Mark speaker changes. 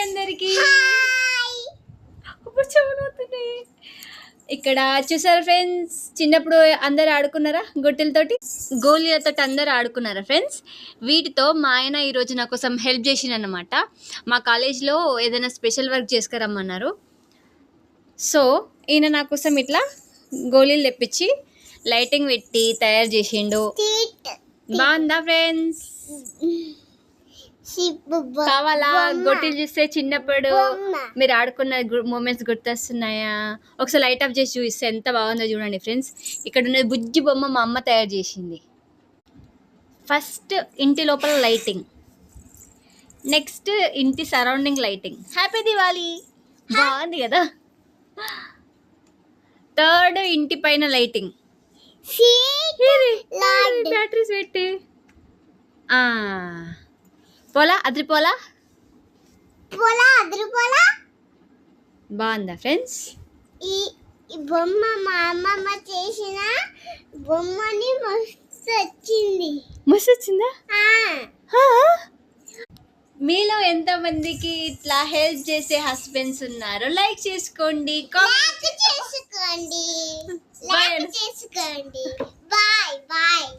Speaker 1: అందరికి. ఇక్కడ చూసారా ఫ్రెండ్స్, చిన్నప్పుడు అందరు ఆడుకున్నారా గొట్టెలతోటి, గోళీలతో అందరు ఆడుకున్నారా ఫ్రెండ్స్? వీటితో మా ఆయన ఈరోజు నా కోసం హెల్ప్ చేసిండనమాట. మా కాలేజ్లో ఏదైనా స్పెషల్ వర్క్ చేసుకురమ్మన్నారు. సో ఈయన నా కోసం ఇట్లా గోళీలు తెప్పించి లైటింగ్ పెట్టి తయారు చేసిండు. బాగుందా ఫ్రెండ్స్? కావాలా? గొట్టిలు చూస్తే చిన్నప్పుడు మీరు ఆడుకున్న మూమెంట్స్ గుర్తొస్తున్నాయా? ఒకసారి లైట్ ఆఫ్ చేసి చూస్తే ఎంత బాగుందో చూడండి ఫ్రెండ్స్. ఇక్కడ ఉన్నది బుజ్జి బొమ్మ మా అమ్మ తయారు చేసింది. ఫస్ట్ ఇంటి లోపల లైటింగ్, నెక్స్ట్ ఇంటి సరౌండింగ్ లైటింగ్. హ్యాపీ దివాళీ, బాగుంది కదా. థర్డ్ ఇంటి పైన లైటింగ్, బ్యాటరీస్ పెట్టి పోలా అదిరిపోలా. బాగుందా ఫ్రెండ్స్?
Speaker 2: ఈ బొమ్మ మా అమ్మమ్మ చేసిన బొమ్మని మస్తు వచ్చింది.
Speaker 1: మస్తు వచ్చిందా? మీలో ఎంతమందికి ఇట్లా హెల్ప్ చేసే హస్బెండ్స్ ఉన్నారు? లైక్ చేసుకోండి, కామెంట్ చేసుకోండి.
Speaker 2: Bye bye.